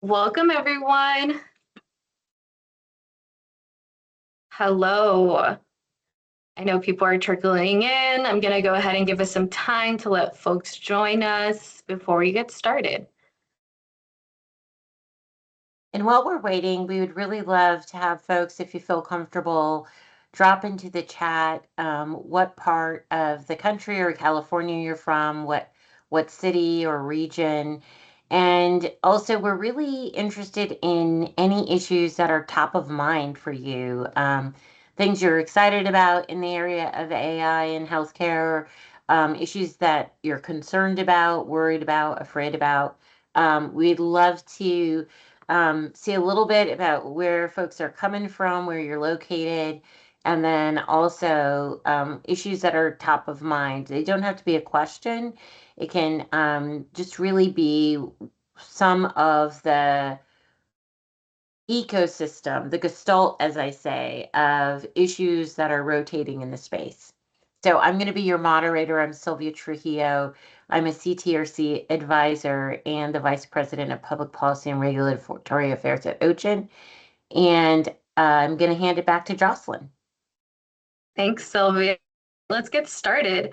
Welcome, everyone. Hello. I know people are trickling in. I'm going to go ahead and give us some time to let folks join us before we get started. And while we're waiting, we would really love to have folks, if you feel comfortable, drop into the chat what part of the country or California you're from, what city or region. And also, we're really interested in any issues that are top of mind for you, things you're excited about in the area of AI and healthcare, issues that you're concerned about, worried about, afraid about. We'd love to see a little bit about where folks are coming from, where you're located, and then also issues that are top of mind. They don't have to be a question. It can just really be some of the ecosystem, the gestalt, as I say, of issues that are rotating in the space. So I'm going to be your moderator. I'm Sylvia Trujillo. I'm a CTRC advisor and the Vice President of Public Policy and Regulatory Affairs at Ocean. And I'm going to hand it back to Jocelyn. Thanks, Sylvia. Let's get started.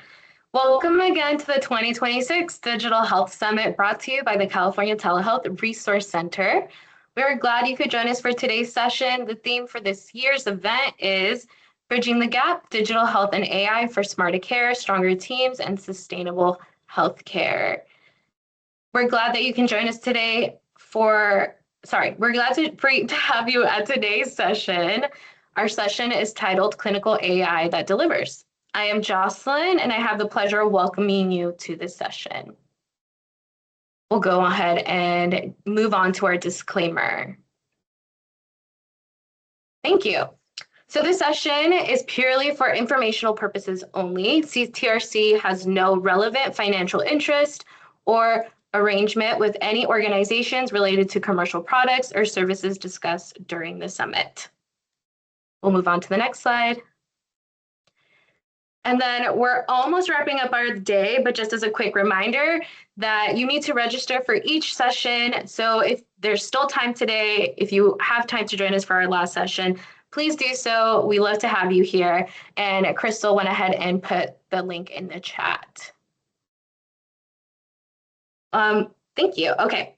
Welcome again to the 2026 Digital Health Summit brought to you by the California Telehealth Resource Center. We're glad you could join us for today's session. The theme for this year's event is Bridging the Gap, Digital Health and AI for Smarter Care, Stronger Teams, and Sustainable Healthcare. We're glad that you can join us today we're glad to have you at today's session. Our session is titled Clinical AI That Delivers. I am Jocelyn, and I have the pleasure of welcoming you to this session. We'll go ahead and move on to our disclaimer. Thank you. So this session is purely for informational purposes only. CTRC has no relevant financial interest or arrangement with any organizations related to commercial products or services discussed during the summit. We'll move on to the next slide. And then we're almost wrapping up our day, but just as a quick reminder that you need to register for each session. So if there's still time today, if you have time to join us for our last session, please do so. We love to have you here. And Crystal went ahead and put the link in the chat. Thank you. Okay.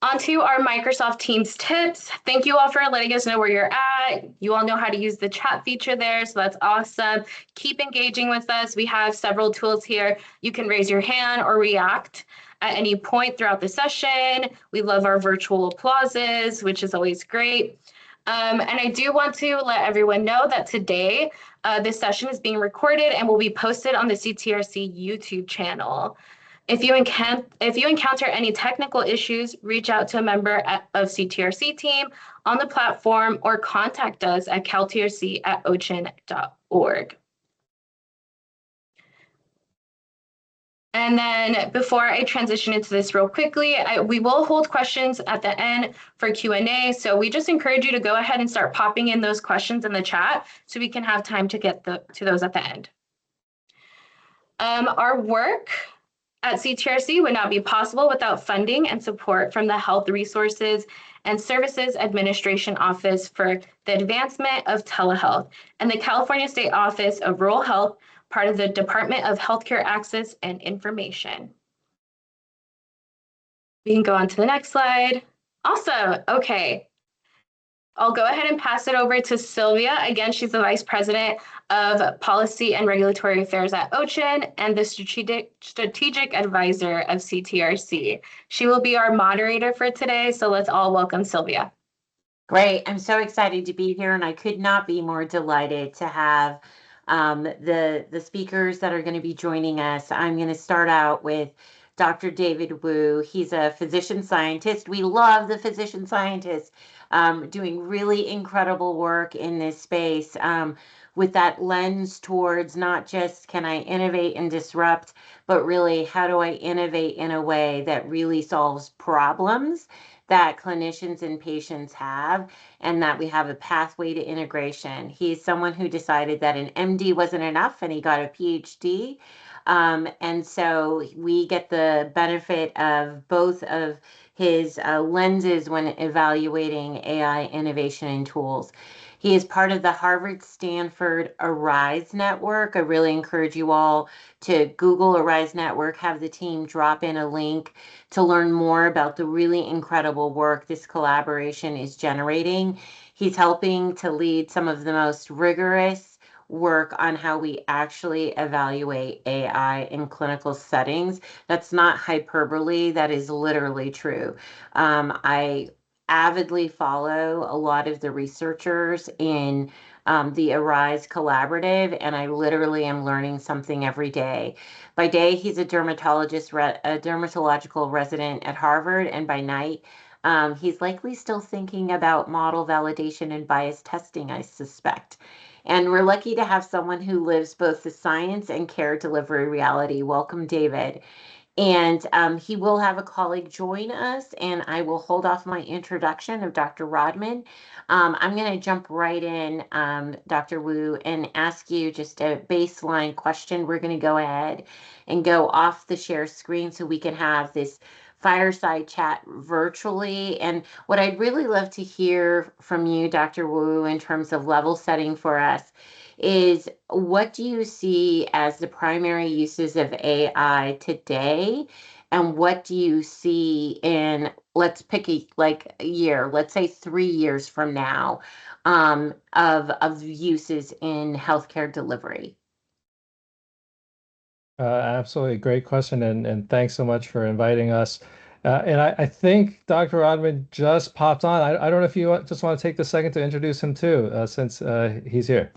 Onto our Microsoft Teams tips. Thank you all for letting us know where you're at. You all know how to use the chat feature there, so that's awesome. Keep engaging with us. We have several tools here. You can raise your hand or react at any point throughout the session. We love our virtual applauses, which is always great. And I do want to let everyone know that today, this session is being recorded and will be posted on the CTRC YouTube channel. If you encounter any technical issues, reach out to a member of CTRC team on the platform or contact us at caltrc@ocean.org. And then before I transition into this real quickly, we will hold questions at the end for Q&A. So we just encourage you to go ahead and start popping in those questions in the chat so we can have time to get to those at the end. Our work at CTRC would not be possible without funding and support from the Health Resources and Services Administration Office for the Advancement of Telehealth and the California State Office of Rural Health, part of the Department of Healthcare Access and Information. We can go on to the next slide. Awesome. Okay. I'll go ahead and pass it over to Sylvia. Again, she's the Vice President of Policy and Regulatory Affairs at Ocean and the Strategic Advisor of CTRC. She will be our moderator for today, so let's all welcome Sylvia. Great. I'm so excited to be here, and I could not be more delighted to have the speakers that are going to be joining us. I'm going to start out with Dr. David Wu. He's a physician scientist. We love the physician scientists doing really incredible work in this space. with that lens towards not just can I innovate and disrupt, but really how do I innovate in a way that really solves problems that clinicians and patients have, and that we have a pathway to integration. He's someone who decided that an MD wasn't enough and he got a PhD. And so we get the benefit of both of his lenses when evaluating AI innovation and tools. He is part of the Harvard Stanford Arise Network. I really encourage you all to Google Arise Network, have the team drop in a link to learn more about the really incredible work this collaboration is generating. He's helping to lead some of the most rigorous work on how we actually evaluate AI in clinical settings. That's not hyperbole, that is literally true. I avidly follow a lot of the researchers in the Arise Collaborative, and I literally am learning something every day. By day, he's a a dermatological resident at Harvard, and by night, he's likely still thinking about model validation and bias testing, I suspect. And we're lucky to have someone who lives both the science and care delivery reality. Welcome, David. And he will have a colleague join us, and I will hold off my introduction of Dr. Rodman. I'm going to jump right in, Dr. Wu, and ask you just a baseline question. We're going to go ahead and go off the share screen so we can have this fireside chat virtually. And what I'd really love to hear from you, Dr. Wu, in terms of level setting for us is what do you see as the primary uses of AI today? And what do you see in, let's pick a year, let's say 3 years from now, of uses in healthcare delivery? Absolutely. Great question. And thanks so much for inviting us. And I think Dr. Rodman just popped on. I don't know if you just want to take the second to introduce him too, since he's here.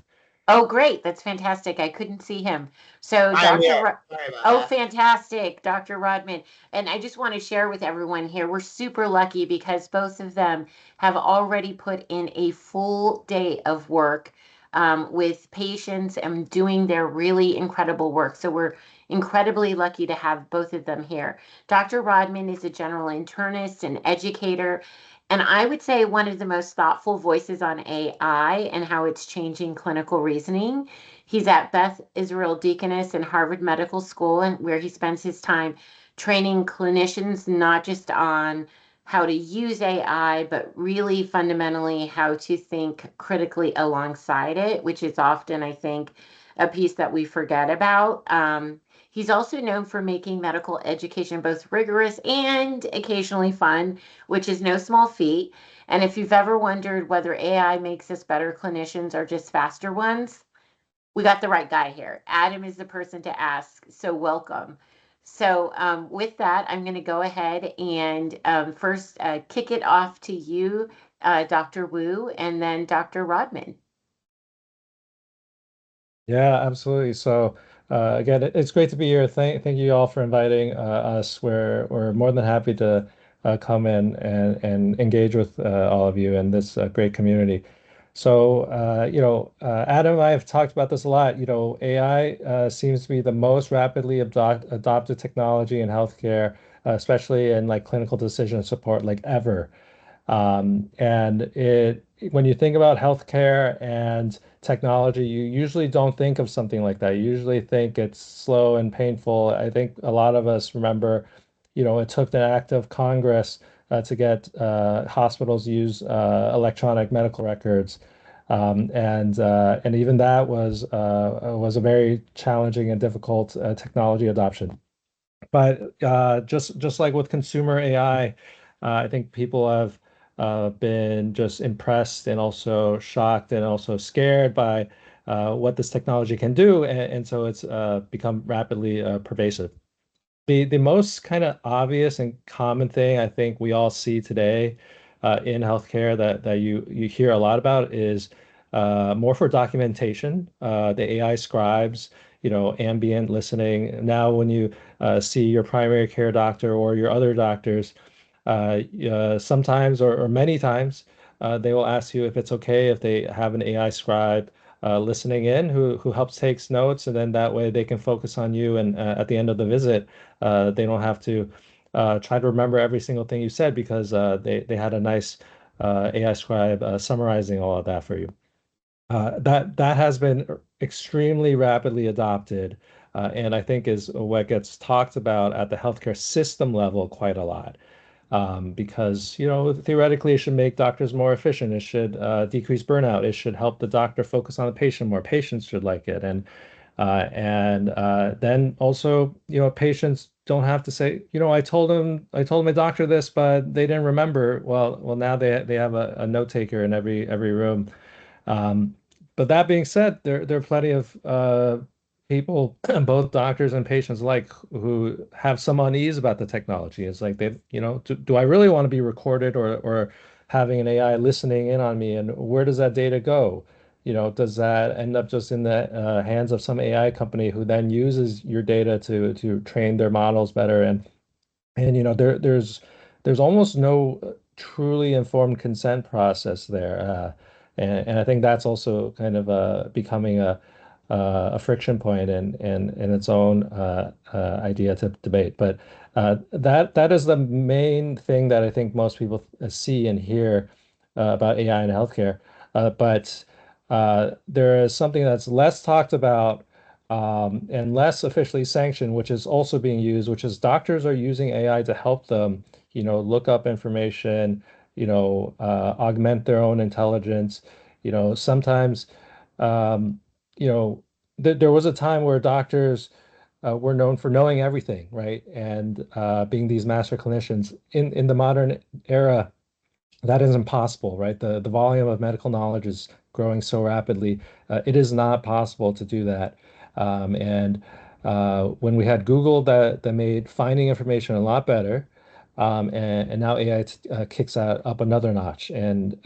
Oh, great. That's fantastic. I couldn't see him. So, I'm here. Sorry about Oh, that. fantastic, Dr. Rodman. And I just want to share with everyone here, we're super lucky because both of them have already put in a full day of work with patients and doing their really incredible work. So we're incredibly lucky to have both of them here. Dr. Rodman is a general internist and educator, and I would say one of the most thoughtful voices on AI and how it's changing clinical reasoning. He's at Beth Israel Deaconess and Harvard Medical School, and where he spends his time training clinicians not just on how to use AI, but really fundamentally how to think critically alongside it, which is often, I think, a piece that we forget about. He's also known for making medical education both rigorous and occasionally fun, which is no small feat. And if you've ever wondered whether AI makes us better clinicians or just faster ones, we got the right guy here. Adam is the person to ask, so welcome. So with that, I'm going to go ahead and first kick it off to you, Dr. Wu, and then Dr. Rodman. Yeah, absolutely. So again, it's great to be here. Thank you all for inviting us. We're more than happy to come in and engage with all of you in this great community. So Adam and I have talked about this a lot. AI seems to be the most rapidly adopted technology in healthcare, especially in like clinical decision support, like ever. And when you think about healthcare and technology, you usually don't think of something like that. You usually think it's slow and painful. I think a lot of us remember, it took an act of Congress to get hospitals to use electronic medical records. And even that was a very challenging and difficult technology adoption. But just like with consumer AI, I think people have been just impressed and also shocked and also scared by what this technology can do, and so it's become rapidly pervasive. The most kind of obvious and common thing I think we all see today in healthcare that you hear a lot about is more for documentation. The AI scribes, ambient listening. Now, when you see your primary care doctor or your other doctors, sometimes or many times they will ask you if it's okay if they have an AI scribe listening in, who helps takes notes, and then that way they can focus on you. And at the end of the visit, they don't have to try to remember every single thing you said because they had a nice AI scribe summarizing all of that for you. That has been extremely rapidly adopted, and I think is what gets talked about at the healthcare system level quite a lot. Because, theoretically, it should make doctors more efficient. It should decrease burnout. It should help the doctor focus on the patient more. Patients should like it, and then also, patients don't have to say, I told my doctor this, but they didn't remember. Well, now they have a note taker in every room. Um, but that being said, there are plenty of people, both doctors and patients alike, who have some unease about the technology. It's like do I really want to be recorded or having an AI listening in on me, and where does that data go? Does that end up just in the hands of some AI company who then uses your data to train their models better? And there's almost no truly informed consent process there, and I think that's also kind of becoming a friction point in its own idea to debate. But that is the main thing that I think most people see and hear about AI in healthcare. But there is something that's less talked about and less officially sanctioned, which is also being used, which is doctors are using AI to help them, look up information, augment their own intelligence. Sometimes, um, there was a time where doctors were known for knowing everything, right? And being these master clinicians. In the modern era, that is impossible, right? The volume of medical knowledge is growing so rapidly. It is not possible to do that. And when we had Google that made finding information a lot better, and now AI kicks that up another notch, and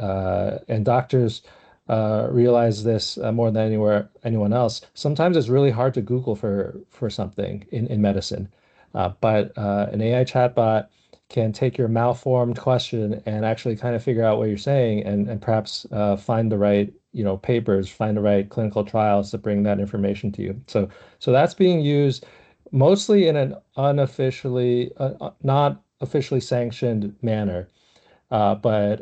doctors realize this more than anyone else. Sometimes it's really hard to Google for something in medicine, but an AI chatbot can take your malformed question and actually kind of figure out what you're saying and perhaps find the right, papers, find the right clinical trials to bring that information to you. So that's being used mostly in an unofficially, not officially sanctioned manner. But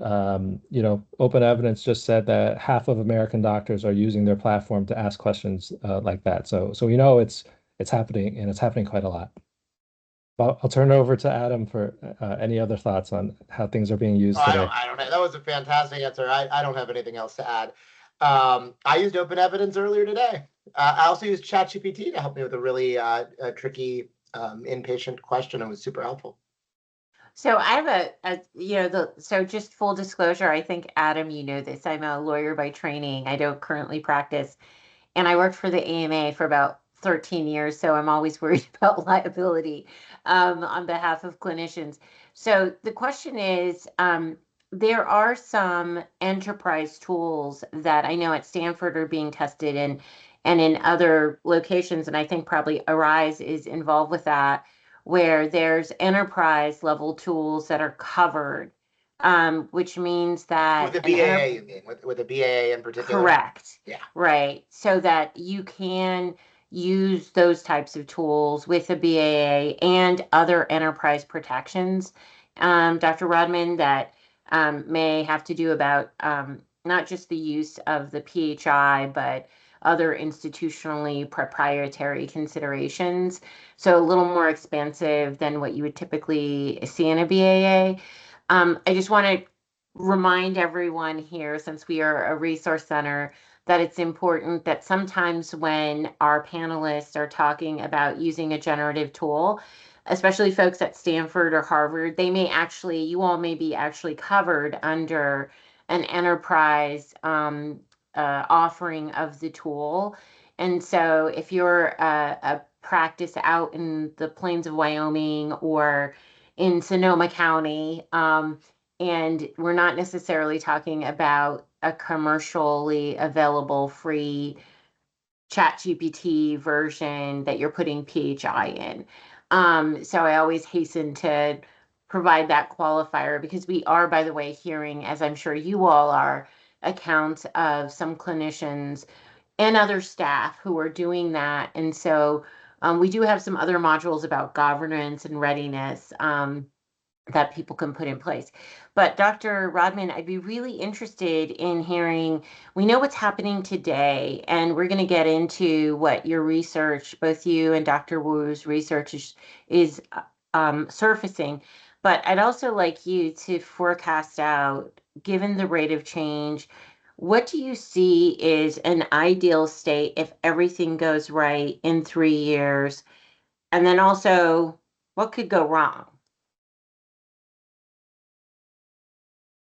Open Evidence just said that half of American doctors are using their platform to ask questions like that. So we know it's happening, and it's happening quite a lot. I'll turn it over to Adam for any other thoughts on how things are being used today. I don't know. That was a fantastic answer. I don't have anything else to add. I used Open Evidence earlier today. I also used ChatGPT to help me with a really tricky inpatient question. It was super helpful. So I have so just full disclosure, I think, Adam, you know this. I'm a lawyer by training. I don't currently practice, and I worked for the AMA for about 13 years, so I'm always worried about liability on behalf of clinicians. So the question is, there are some enterprise tools that I know at Stanford are being tested and in other locations, and I think probably Arise is involved with that, where there's enterprise level tools that are covered, which means that with the BAA, you mean, with the BAA in particular? Correct. Yeah. Right. So that you can use those types of tools with the BAA and other enterprise protections, Dr. Rodman, that may have to do about not just the use of the PHI, but other institutionally proprietary considerations. So a little more expansive than what you would typically see in a BAA. I just want to remind everyone here, since we are a resource center, that it's important that sometimes when our panelists are talking about using a generative tool, especially folks at Stanford or Harvard, you all may be actually covered under an enterprise offering of the tool. And so if you're a practice out in the plains of Wyoming or in Sonoma County, and we're not necessarily talking about a commercially available free ChatGPT version that you're putting PHI in. So I always hasten to provide that qualifier because we are, by the way, hearing, as I'm sure you all are, accounts of some clinicians and other staff who are doing that. And so we do have some other modules about governance and readiness that people can put in place. But Dr. Rodman, I'd be really interested in hearing, we know what's happening today, and we're going to get into what your research, both you and Dr. Wu's research is surfacing. But I'd also like you to forecast out, given the rate of change, what do you see is an ideal state if everything goes right in 3 years? And then also, what could go wrong?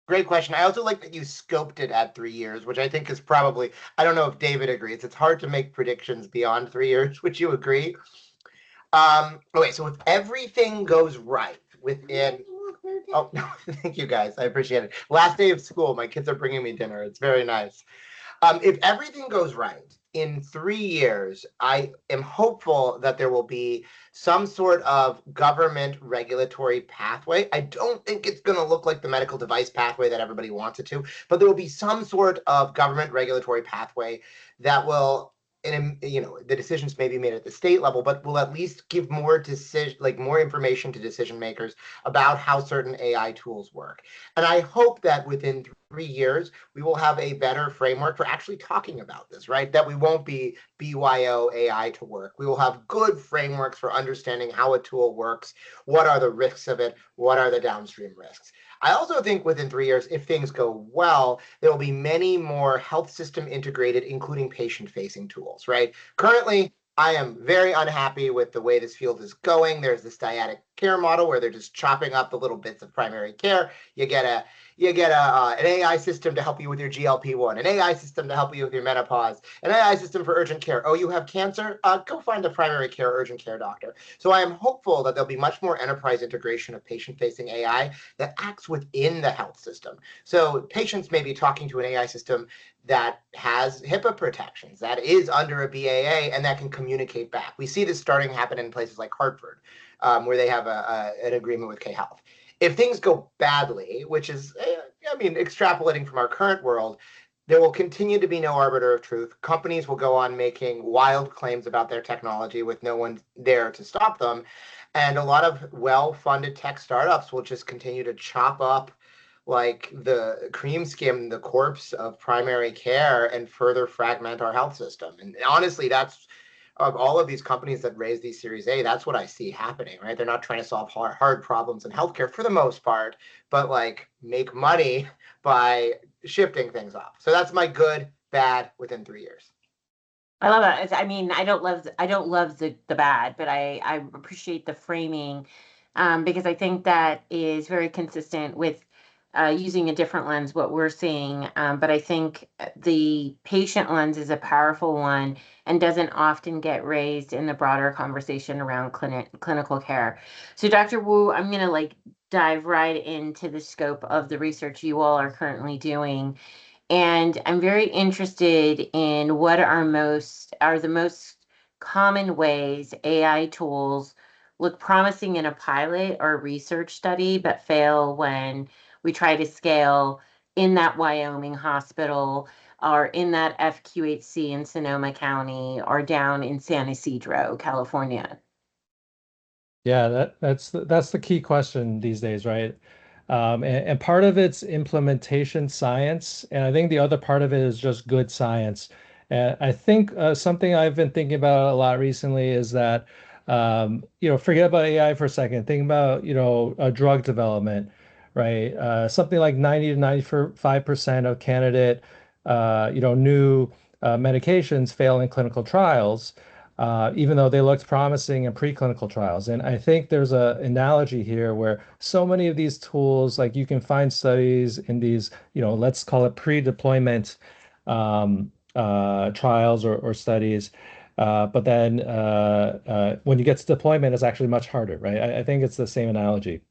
Great question. I also like that you scoped it at 3 years, which I think is probably, I don't know if David agrees. It's hard to make predictions beyond 3 years. Would you agree? Okay, so if everything goes right within, oh, no, thank you guys. I appreciate it. Last day of school, my kids are bringing me dinner. It's very nice. If everything goes right in 3 years, I am hopeful that there will be some sort of government regulatory pathway. I don't think it's going to look like the medical device pathway that everybody wants it to, but there will be some sort of government regulatory pathway that will, and the decisions may be made at the state level, but will at least give more more information to decision makers about how certain AI tools work. And I hope that within 3 years, we will have a better framework for actually talking about this, right? That we won't be BYO AI to work. We will have good frameworks for understanding how a tool works, what are the risks of it, what are the downstream risks. I also think within 3 years, if things go well, there will be many more health system integrated, including patient-facing tools, right? Currently, I am very unhappy with the way this field is going. There's this dyadic care model where they're just chopping up the little bits of primary care. You get an AI system to help you with your GLP-1, an AI system to help you with your menopause, an AI system for urgent care. Oh, you have cancer? Go find a primary care urgent care doctor. So I am hopeful that there'll be much more enterprise integration of patient-facing AI that acts within the health system. So patients may be talking to an AI system that has HIPAA protections, that is under a BAA, and that can communicate back. We see this starting to happen in places like Hartford, where they have an agreement with K-Health. If things go badly, which is, extrapolating from our current world, there will continue to be no arbiter of truth. Companies will go on making wild claims about their technology with no one there to stop them. And a lot of well-funded tech startups will just continue to chop up like the cream skim the corpse of primary care and further fragment our health system. And honestly, that's of all of these companies that raise these Series A, that's what I see happening, right? They're not trying to solve hard problems in healthcare for the most part, but like make money by shifting things up. So that's my good, bad within 3 years. I love that. I don't love the bad, but I appreciate the framing because I think that is very consistent with using a different lens, what we're seeing. But I think the patient lens is a powerful one and doesn't often get raised in the broader conversation around clinical care. So Dr. Wu, I'm going to dive right into the scope of the research you all are currently doing. And I'm very interested in what are the most common ways AI tools look promising in a pilot or research study, but fail when we try to scale in that Wyoming hospital or in that FQHC in Sonoma County or down in San Ysidro, California. Yeah, that's the key question these days, right? And part of it's implementation science, and I think the other part of it is just good science. And I think something I've been thinking about a lot recently is that forget about AI for a second. Think about drug development, right? Something like 90 to 95% of candidate new medications fail in clinical trials even though they looked promising in preclinical trials. And I think there's an analogy here where so many of these tools, like you can find studies in these, let's call it pre-deployment trials or studies. But then when you get to deployment, it's actually much harder, right? I think it's the same analogy.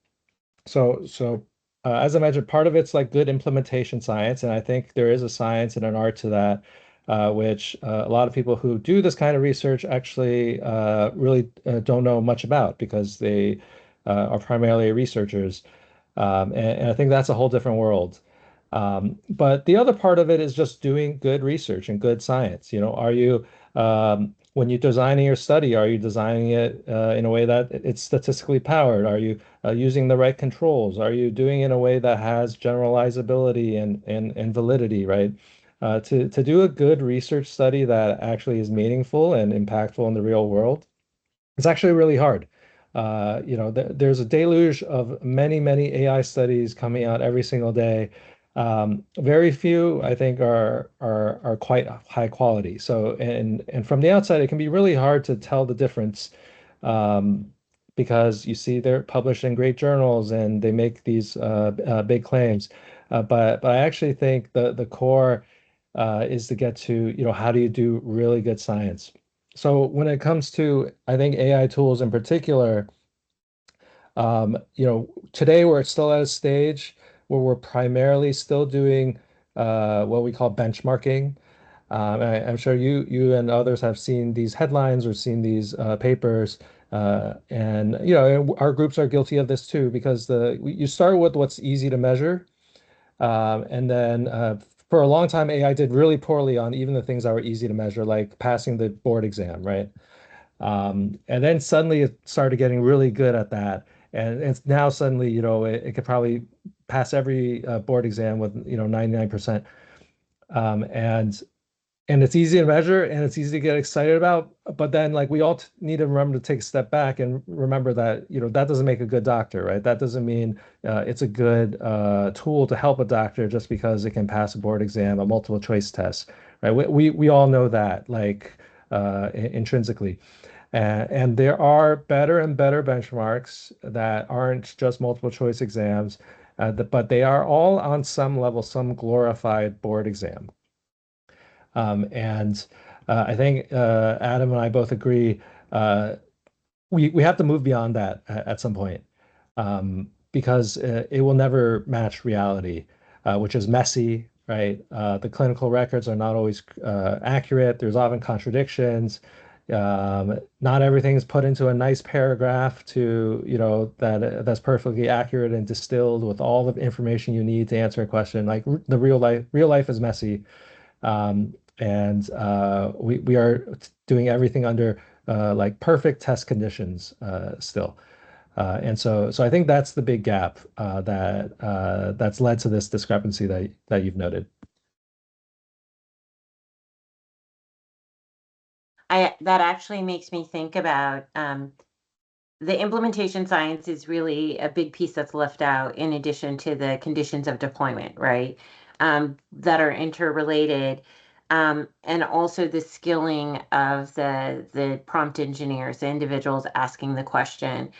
So as I mentioned, part of it's like good implementation science, and I think there is a science and an art to that, which a lot of people who do this kind of research actually really don't know much about because they are primarily researchers. And I think that's a whole different world. But the other part of it is just doing good research and good science. Are you when you're designing your study, are you designing it in a way that it's statistically powered? Are you using the right controls? Are you doing it in a way that has generalizability and validity, right? To do a good research study that actually is meaningful and impactful in the real world, it's actually really hard. There's a deluge of many, many AI studies coming out every single day. Very few, I think, are quite high quality. So, and from the outside, it can be really hard to tell the difference, um, because you see they're published in great journals and they make these big claims. But I actually think the core is to get to, how do you do really good science? So when it comes to, I think, AI tools in particular, today we're still at a stage where we're primarily still doing what we call benchmarking. I'm sure you and others have seen these headlines or seen these papers, and our groups are guilty of this too, because you start with what's easy to measure, and then for a long time, AI did really poorly on even the things that were easy to measure, like passing the board exam, right? And then suddenly it started getting really good at that. And it's now suddenly, it could probably pass every board exam with, 99%. And it's easy to measure and it's easy to get excited about. But then, like, we all need to remember to take a step back and remember that, that doesn't make a good doctor, right? That doesn't mean it's a good tool to help a doctor just because it can pass a board exam, a multiple choice test, right? We all know that, like, intrinsically. And there are better and better benchmarks that aren't just multiple choice exams, but they are all on some level, some glorified board exam. And I think Adam and I both agree, we have to move beyond that at some point, because it will never match reality, which is messy, right? The clinical records are not always accurate. There's often contradictions. Not everything is put into a nice paragraph to, that's perfectly accurate and distilled with all the information you need to answer a question. Like, the real life is messy. And we are doing everything under like perfect test conditions still. And so I think that's the big gap that's led to this discrepancy that you've noted. That actually makes me think about the implementation science is really a big piece that's left out in addition to the conditions of deployment, right? That are interrelated. And also the skilling of the prompt engineers, the individuals asking the question.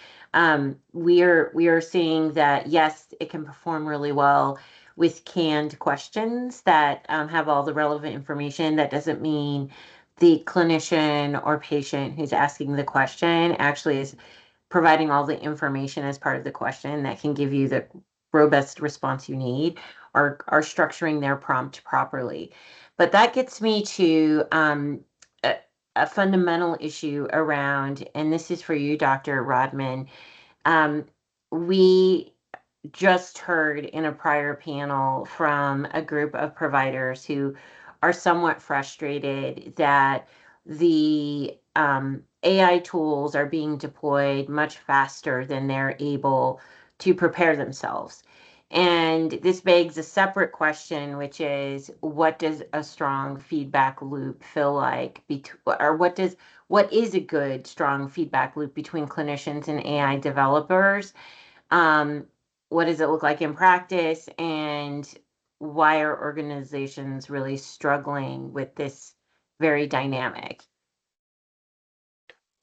We are seeing that, yes, it can perform really well with canned questions that have all the relevant information. That doesn't mean the clinician or patient who's asking the question actually is providing all the information as part of the question that can give you the robust response you need, or are structuring their prompt properly. But that gets me to a fundamental issue around, and this is for you, Dr. Rodman. We just heard in a prior panel from a group of providers who are somewhat frustrated that the AI tools are being deployed much faster than they're able to prepare themselves. And this begs a separate question, which is, what does a strong feedback loop feel like, or what is a good strong feedback loop between clinicians and AI developers? What does it look like in practice, and why are organizations really struggling with this very dynamic?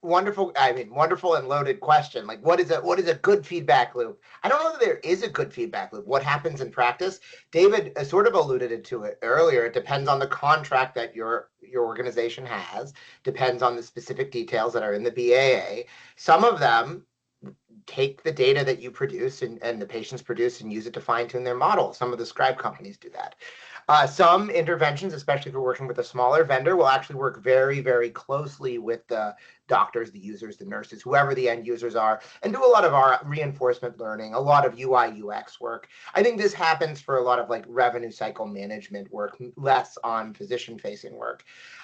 Wonderful. I mean, wonderful and loaded question. Like, what is a good feedback loop? I don't know that there is a good feedback loop. What happens in practice? David sort of alluded to it earlier. It depends on the contract that your organization has, depends on the specific details that are in the BAA. Some of them take the data that you produce and the patients produce and use it to fine tune their model. Some of the scribe companies do that. Some interventions, especially if we're working with a smaller vendor, will actually work very, very closely with the doctors, the users, the nurses, whoever the end users are, and do a lot of our reinforcement learning, a lot of UI UX work. I think this happens for a lot of like revenue cycle management work, less on physician facing work.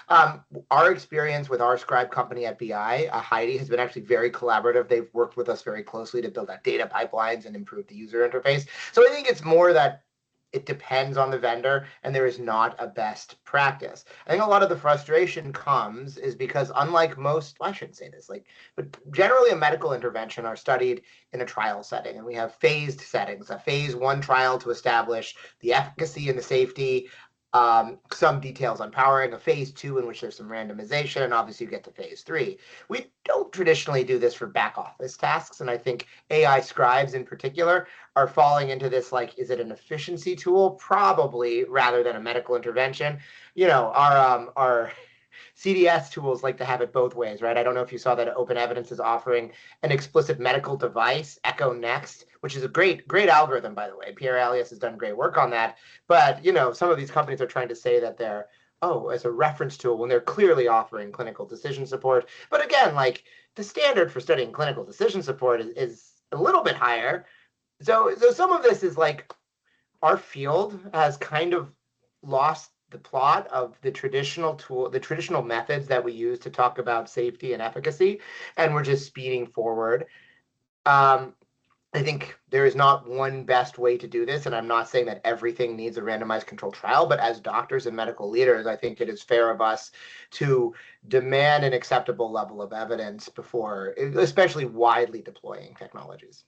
Our experience with our Scribe company at BI, Heidi, has been actually very collaborative. They've worked with us very closely to build out data pipelines and improve the user interface. So I think it's more that it depends on the vendor and there is not a best practice. I think a lot of the frustration comes is because unlike most, well, I shouldn't say this, like, but generally a medical intervention are studied in a trial setting, and we have phased settings, a phase 1 trial to establish the efficacy and the safety, some details on powering, a phase 2 in which there's some randomization, and obviously you get to phase 3. We don't traditionally do this for back office tasks, and I think AI scribes in particular are falling into this, like, is it an efficiency tool? Probably, rather than a medical intervention. Our CDS tools like to have it both ways, right? I don't know if you saw that Open Evidence is offering an explicit medical device, Echo Next, which is a great algorithm, by the way. Pierre Alias has done great work on that. But some of these companies are trying to say that they're, as a reference tool, when they're clearly offering clinical decision support. But again, like, the standard for studying clinical decision support is a little bit higher. So some of this is like, our field has kind of lost the plot of the traditional methods that we use to talk about safety and efficacy, and we're just speeding forward. I think there is not one best way to do this, and I'm not saying that everything needs a randomized controlled trial, but as doctors and medical leaders, I think it is fair of us to demand an acceptable level of evidence before, especially widely deploying technologies.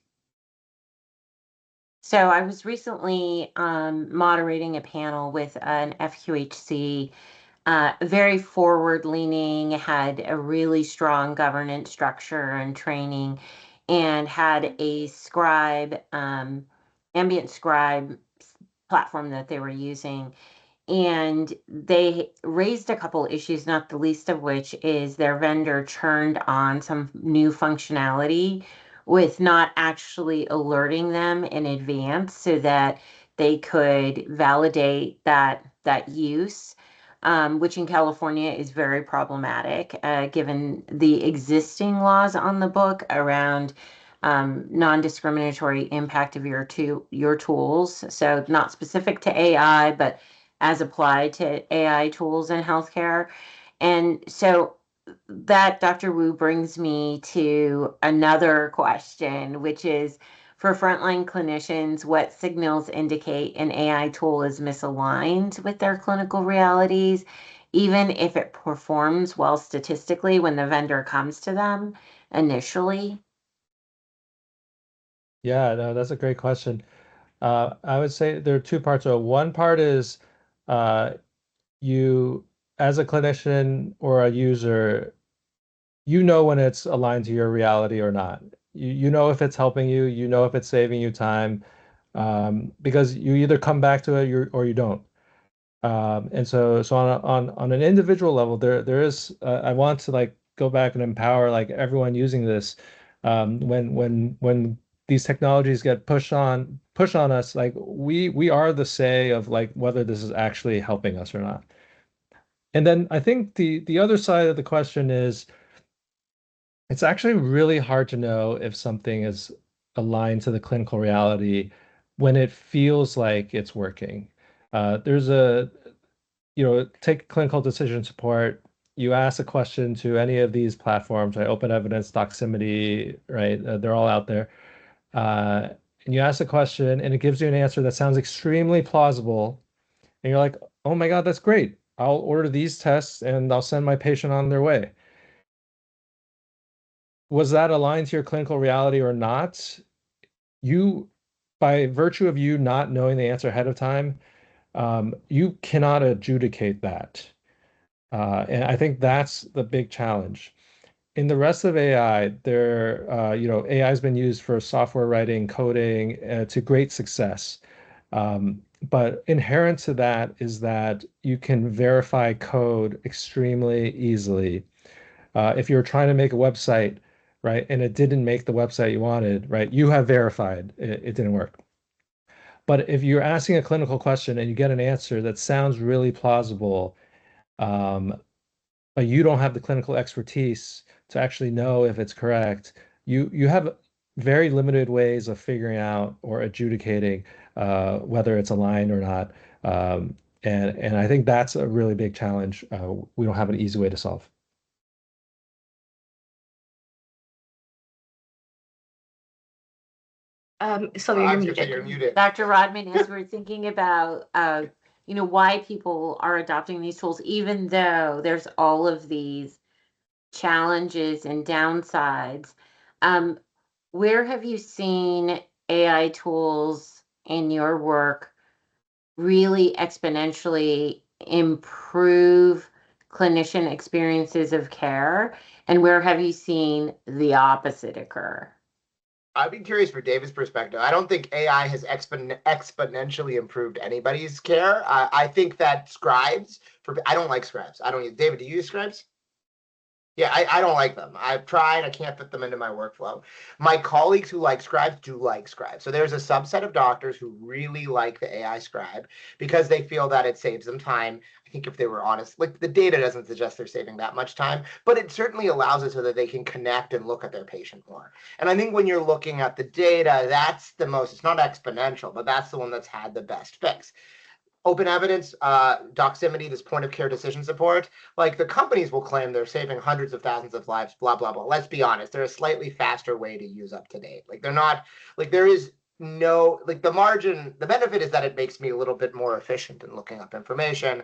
So I was recently moderating a panel with an FQHC, very forward-leaning, had a really strong governance structure and training, and had a scribe, ambient scribe platform that they were using. And they raised a couple issues, not the least of which is their vendor turned on some new functionality with not actually alerting them in advance so that they could validate that use, which in California is very problematic, given the existing laws on the book around non-discriminatory impact of your tools. So not specific to AI, but as applied to AI tools in healthcare. And so that, Dr. Wu, brings me to another question, which is, for frontline clinicians, what signals indicate an AI tool is misaligned with their clinical realities, even if it performs well statistically when the vendor comes to them initially? Yeah, no, that's a great question. I would say there are two parts. So one part is uh, you, as a clinician or a user, you know when it's aligned to your reality or not. You know if it's helping you, you know if it's saving you time, because you either come back to it or you don't. And so on an individual level, there is I want to like go back and empower like everyone using this. When these technologies get push on us, like we are the say of like whether this is actually helping us or not. And then I think the other side of the question is it's actually really hard to know if something is aligned to the clinical reality when it feels like it's working. There's take clinical decision support. You ask a question to any of these platforms, right? Open Evidence, Doximity, right? They're all out there. Uh, and you ask a question and it gives you an answer that sounds extremely plausible. And you're like, oh my God, that's great. I'll order these tests and I'll send my patient on their way. Was that aligned to your clinical reality or not? You, by virtue of you not knowing the answer ahead of time, you cannot adjudicate that. And I think that's the big challenge. In the rest of AI, AI has been used for software writing, coding, to great success. But inherent to that is that you can verify code extremely easily. If you're trying to make a website, right, and it didn't make the website you wanted, right, you have verified it didn't work. But if you're asking a clinical question and you get an answer that sounds really plausible, um, but you don't have the clinical expertise to actually know if it's correct, you have very limited ways of figuring out or adjudicating whether it's aligned or not. And I think that's a really big challenge. We don't have an easy way to solve. Sylvia, I you're was gonna say you're muted. muted. Dr. Rodman, as we're thinking about, why people are adopting these tools, even though there's all of these challenges and downsides, where have you seen AI tools in your work really exponentially improve clinician experiences of care? And where have you seen the opposite occur? I'd be curious for David's perspective. I don't think AI has exponentially improved anybody's care. I think that scribes, I don't like scribes. I don't use, David, do you use scribes? Yeah, I don't like them. I've tried. I can't fit them into my workflow. My colleagues who like scribes do like scribes. So there's a subset of doctors who really like the AI scribe because they feel that it saves them time. I think if they were honest, like the data doesn't suggest they're saving that much time, but it certainly allows it so that they can connect and look at their patient more. And I think when you're looking at the data, that's the most, it's not exponential, but that's the one that's had the best fix. Open evidence, Doximity, this point of care decision support, like the companies will claim they're saving hundreds of thousands of lives, blah, blah, blah. Let's be honest, they're a slightly faster way to use UpToDate. Like they're not, like there is no, like the margin, the benefit is that it makes me a little bit more efficient in looking up information.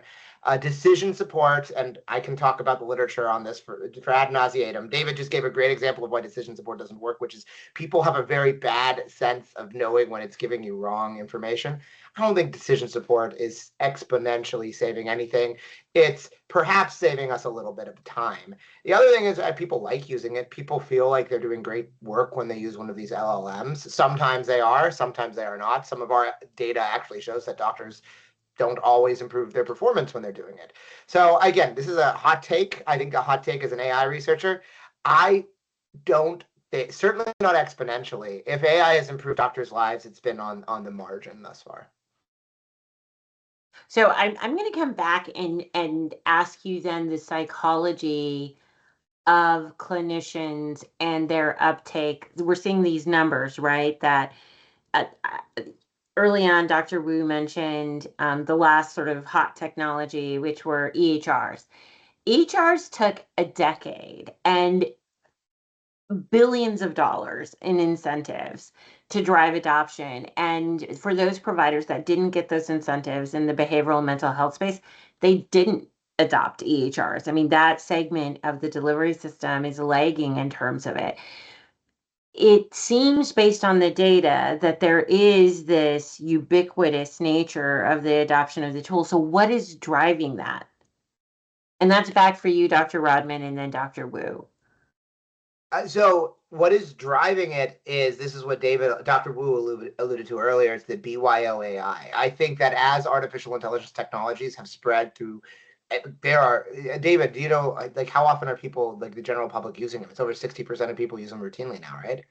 Decision support, and I can talk about the literature on this for ad nauseatum. David just gave a great example of why decision support doesn't work, which is people have a very bad sense of knowing when it's giving you wrong information. I don't think decision support is exponentially saving anything. It's perhaps saving us a little bit of time. The other thing is that people like using it. People feel like they're doing great work when they use one of these LLMs. Sometimes they are, sometimes they are not. Some of our data actually shows that doctors don't always improve their performance when they're doing it. So again, this is a hot take. I think a hot take as an AI researcher. I don't certainly not exponentially. If AI has improved doctors' lives, it's been on the margin thus far. So I'm going to come back and ask you then the psychology of clinicians and their uptake. We're seeing these numbers, right? That early on, Dr. Wu mentioned the last sort of hot technology, which were EHRs. EHRs took a decade and billions of dollars in incentives to drive adoption. And for those providers that didn't get those incentives in the behavioral and mental health space, they didn't adopt EHRs. I mean, that segment of the delivery system is lagging in terms of it. It seems based on the data that there is this ubiquitous nature of the adoption of the tool. So what is driving that? And that's back for you, Dr. Rodman, and then Dr. Wu. So what is driving it is, this is what Dr. Wu alluded to earlier, it's the BYO AI. I think that as artificial intelligence technologies have spread to, David, do you know, like how often are people, like the general public using them? It's over 60% of people use them routinely now, right?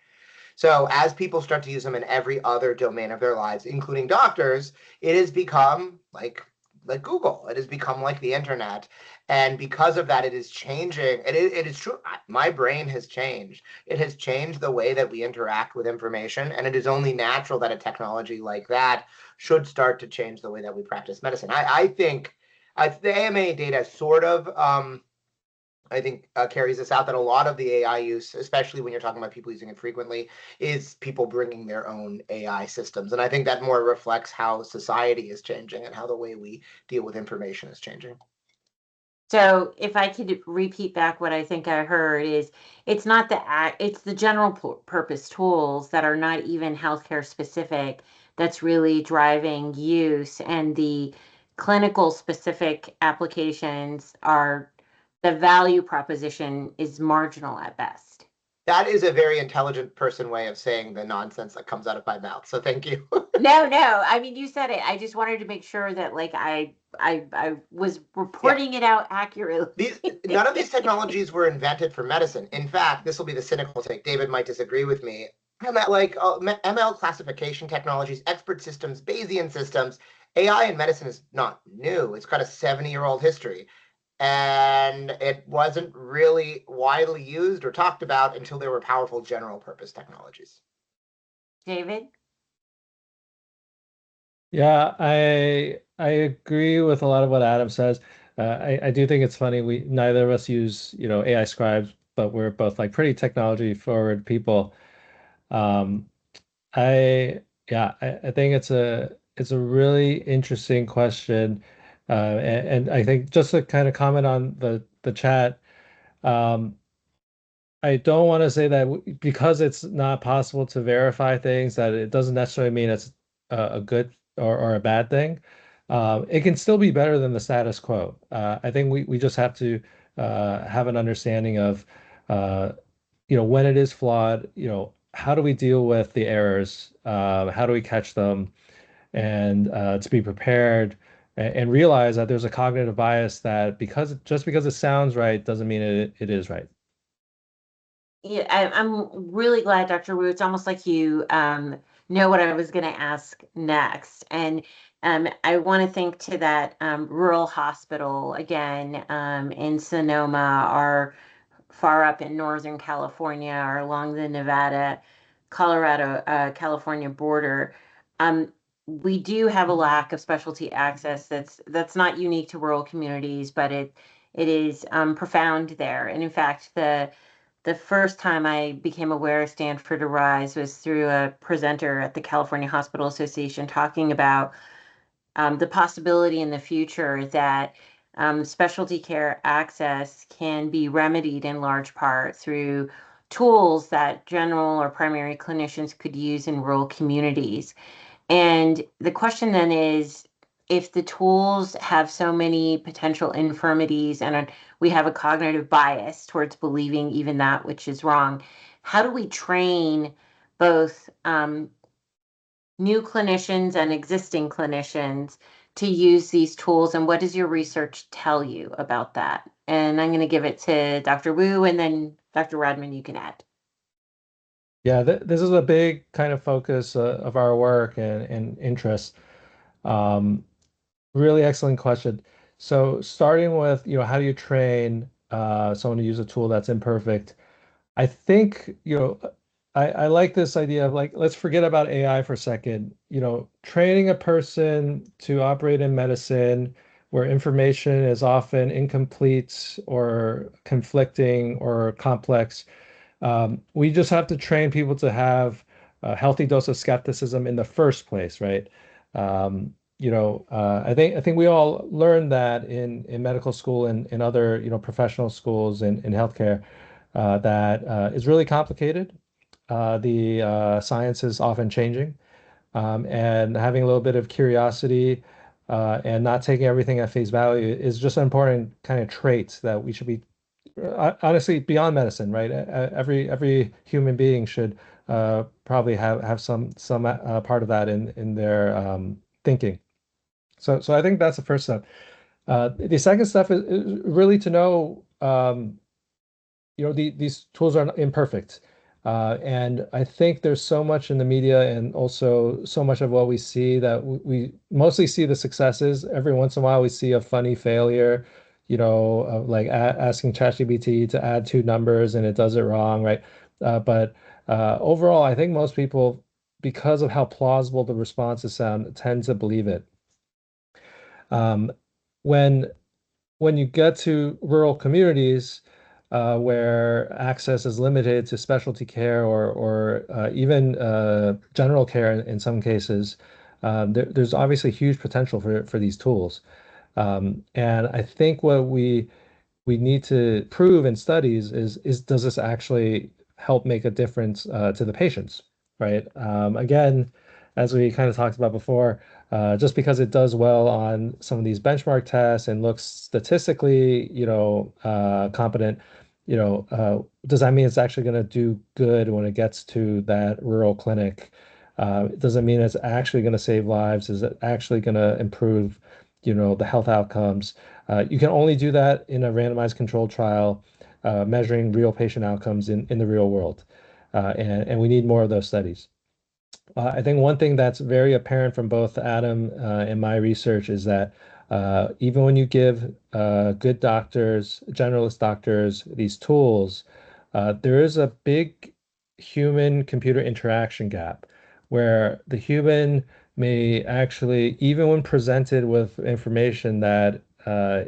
So as people start to use them in every other domain of their lives, including doctors, it has become like Google. It has become like the internet. And because of that, it is changing. It is true. My brain has changed. It has changed the way that we interact with information. And it is only natural that a technology like that should start to change the way that we practice medicine. I think the AMA data sort of, I think carries this out, that a lot of the AI use, especially when you're talking about people using it frequently, is people bringing their own AI systems. And I think that more reflects how society is changing and how the way we deal with information is changing. So if I could repeat back what I think I heard is, it's not it's the general purpose tools that are not even healthcare specific that's really driving use, and the clinical specific applications are, the value proposition is marginal at best. That is a very intelligent person way of saying the nonsense that comes out of my mouth. So thank you. No, I mean, you said it. I just wanted to make sure that like I was reporting it out accurately. None of these technologies were invented for medicine. In fact, this will be the cynical take. David might disagree with me. And that like ML classification technologies, expert systems, Bayesian systems, AI in medicine is not new. It's got a 70-year-old history. And it wasn't really widely used or talked about until there were powerful general purpose technologies. David? Yeah, I agree with a lot of what Adam says. I do think it's funny we neither of us use, AI scribes, but we're both like pretty technology forward people. Um, I yeah, I think it's a really interesting question. And I think just to kind of comment on the chat, um, I don't want to say that because it's not possible to verify things, that it doesn't necessarily mean it's a good or a bad thing. It can still be better than the status quo. I think we just have to have an understanding of, uh, when it is flawed, how do we deal with the errors? How do we catch them? And to be prepared and realize that there's a cognitive bias that just because it sounds right doesn't mean it is right. Yeah, I'm really glad, Dr. Wu. It's almost like you know what I was going to ask next. And I want to think to that rural hospital again in Sonoma or far up in Northern California or along the Nevada, Colorado, California border. We do have a lack of specialty access that's not unique to rural communities, but it is profound there. And in fact, the first time I became aware of Stanford Arise was through a presenter at the California Hospital Association talking about the possibility in the future that specialty care access can be remedied in large part through tools that general or primary clinicians could use in rural communities. And the question then is, if the tools have so many potential infirmities and we have a cognitive bias towards believing even that which is wrong, how do we train both new clinicians and existing clinicians to use these tools? And what does your research tell you about that? And I'm going to give it to Dr. Wu, and then Dr. Radman, you can add. Yeah, this is a big kind of focus of our work and interest. Um, Really excellent question. So starting with, how do you train someone to use a tool that's imperfect? I think, I like this idea of like, let's forget about AI for a second. Training a person to operate in medicine where information is often incomplete or conflicting or complex. We just have to train people to have a healthy dose of skepticism in the first place, right? I think we all learned that in medical school and in other, professional schools in healthcare, that is really complicated. The science is often changing, and having a little bit of curiosity and not taking everything at face value is just an important kind of trait that we should be honestly beyond medicine, right? Every human being should probably have some part of that in their thinking. So I think that's the first step. The second step is really to know, these tools are imperfect. And I think there's so much in the media and also so much of what we see that we mostly see the successes. Every once in a while, we see a funny failure, like asking ChatGPT to add two numbers and it does it wrong, right? But overall, I think most people, because of how plausible the responses sound, tend to believe it. Um, when when you get to rural communities where access is limited to specialty care or even general care in some cases, there's obviously huge potential for these tools. And I think what we need to prove in studies is does this actually help make a difference to the patients, right? Again, as we kind of talked about before, just because it does well on some of these benchmark tests and looks statistically, competent, does that mean it's actually going to do good when it gets to that rural clinic? Does it mean it's actually going to save lives? Is it actually going to improve, the health outcomes? You can only do that in a randomized controlled trial, measuring real patient outcomes in the real world. and we need more of those studies. I think one thing that's very apparent from both Adam and my research is that even when you give good doctors, generalist doctors, these tools, there is a big human-computer interaction gap where the human may actually, even when presented with information that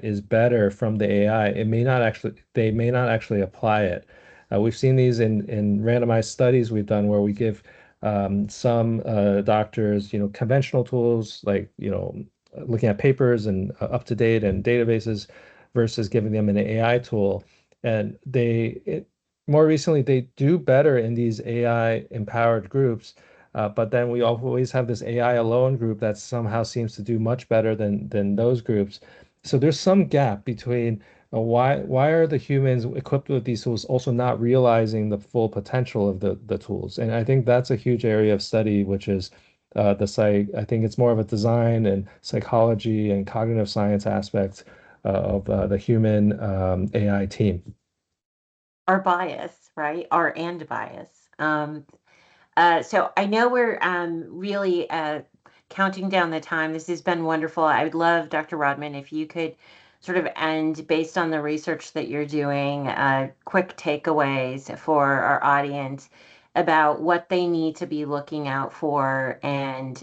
is better from the AI, they may not actually apply it. We've seen these in randomized studies we've done where we give some doctors, conventional tools like, looking at papers and up to date and databases versus giving them an AI tool. And more recently, they do better in these AI empowered groups. But then we always have this AI alone group that somehow seems to do much better than those groups. So there's some gap between why are the humans equipped with these tools also not realizing the full potential of the tools? And I think that's a huge area of study, which is I think it's more of a design and psychology and cognitive science aspect of the human AI team. Our bias, right? Our and bias. So I know we're really counting down the time. This has been wonderful. I would love, Dr. Rodman, if you could sort of end based on the research that you're doing, quick takeaways for our audience about what they need to be looking out for and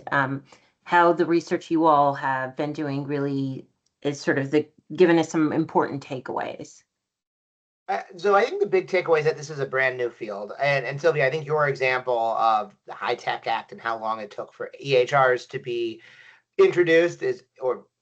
how the research you all have been doing really is sort of given us some important takeaways. So I think the big takeaway is that this is a brand new field. And Sylvia, I think your example of the High Tech Act and how long it took for EHRs to be introduced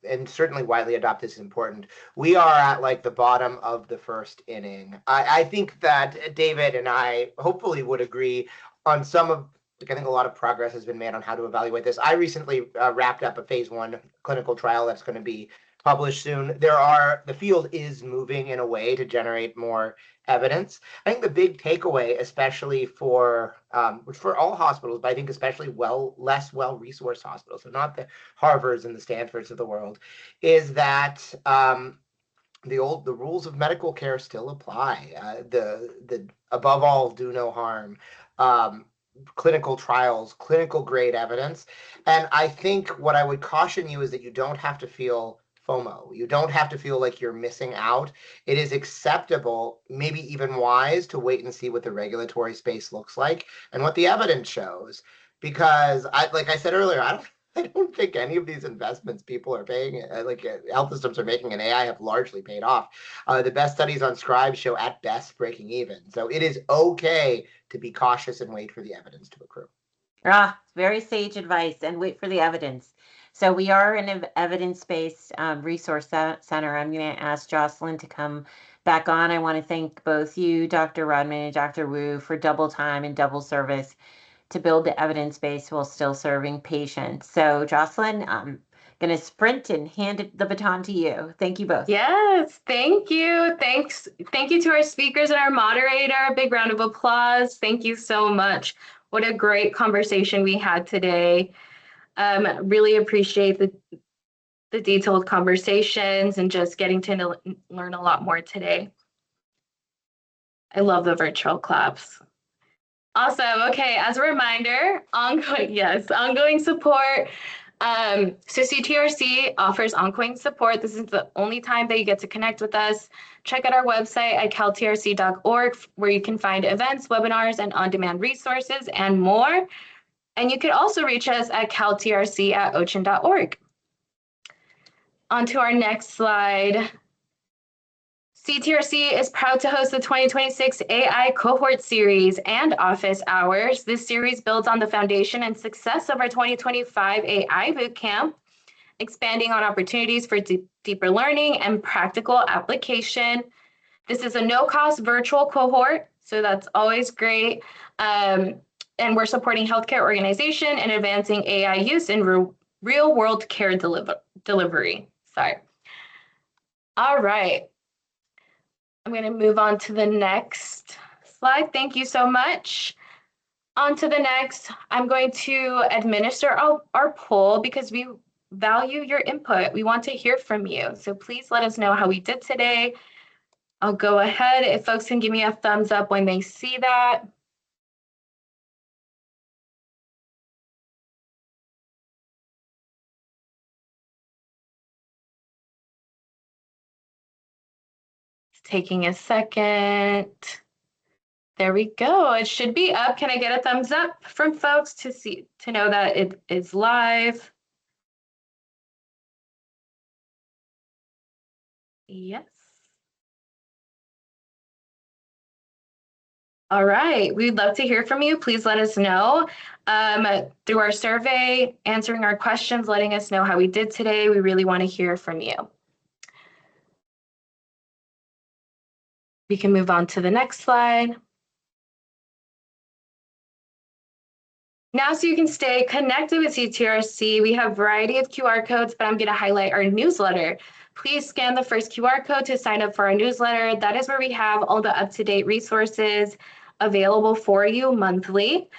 and certainly widely adopted is important. We are at like the bottom of the first inning. I think that David and I hopefully would agree on some of, I think a lot of progress has been made on how to evaluate this. I recently wrapped up a phase 1 clinical trial that's going to be published soon. The field is moving in a way to generate more evidence. I think the big takeaway, especially for all hospitals, but I think especially less well-resourced hospitals, so not the Harvards and the Stanfords of the world, is that the rules of medical care still apply. The above all, do no harm. Clinical trials, clinical grade evidence. And I think what I would caution you is that you don't have to feel FOMO. You don't have to feel like you're missing out. It is acceptable, maybe even wise, to wait and see what the regulatory space looks like and what the evidence shows. Because like I said earlier, I don't think any of these investments people are paying, health systems are making in AI have largely paid off. The best studies on scribes show at best breaking even. So it is okay to be cautious and wait for the evidence to accrue. Very sage advice, and wait for the evidence. So we are in an evidence-based resource center. I'm going to ask Jocelyn to come back on. I want to thank both you, Dr. Rodman and Dr. Wu, for double time and double service to build the evidence base while still serving patients. So Jocelyn, I'm going to sprint and hand the baton to you. Thank you both. Yes, thank you. Thank you to our speakers and our moderator. Big round of applause. Thank you so much. What a great conversation we had today. Really appreciate the detailed conversations and just getting to learn a lot more today. I love the virtual claps. Awesome. Okay, as a reminder, ongoing support. So CTRC offers ongoing support. This is the only time that you get to connect with us. Check out our website at caltrc.org, where you can find events, webinars, and on-demand resources and more. And you could also reach us at caltrc@ochin.org. On to our next slide. CTRC is proud to host the 2026 AI Cohort Series and Office Hours. This series builds on the foundation and success of our 2025 AI Bootcamp, expanding on opportunities for deeper learning and practical application. This is a no-cost virtual cohort, so that's always great. And we're supporting healthcare organization and advancing AI use in real-world care delivery. Sorry. All right. I'm going to move on to the next slide. Thank you so much. On to the next. I'm going to administer our poll because we value your input. We want to hear from you. So please let us know how we did today. I'll go ahead. If folks can give me a thumbs up when they see that. Taking a second. There we go. It should be up. Can I get a thumbs up from folks to know that it is live? Yes. All right. We'd love to hear from you. Please let us know through our survey, answering our questions, letting us know how we did today. We really want to hear from you. We can move on to the next slide. Now, so you can stay connected with CTRC, we have a variety of QR codes, but I'm going to highlight our newsletter. Please scan the first QR code to sign up for our newsletter. That is where we have all the up-to-date resources available for you monthly.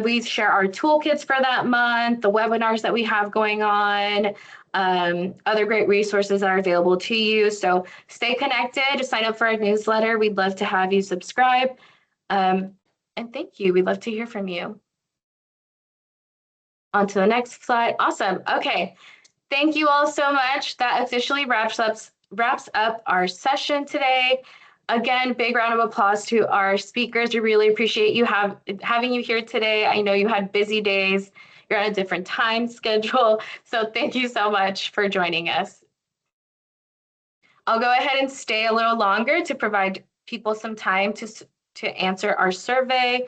We share our toolkits for that month, the webinars that we have going on, other great resources that are available to you. So stay connected, sign up for our newsletter. We'd love to have you subscribe. And thank you. We'd love to hear from you. On to the next slide. Awesome. Okay. Thank you all so much. That officially wraps up our session today. Again, big round of applause to our speakers. We really appreciate you having you here today. I know you had busy days. You're on a different time schedule. So thank you so much for joining us. I'll go ahead and stay a little longer to provide people some time to answer our survey.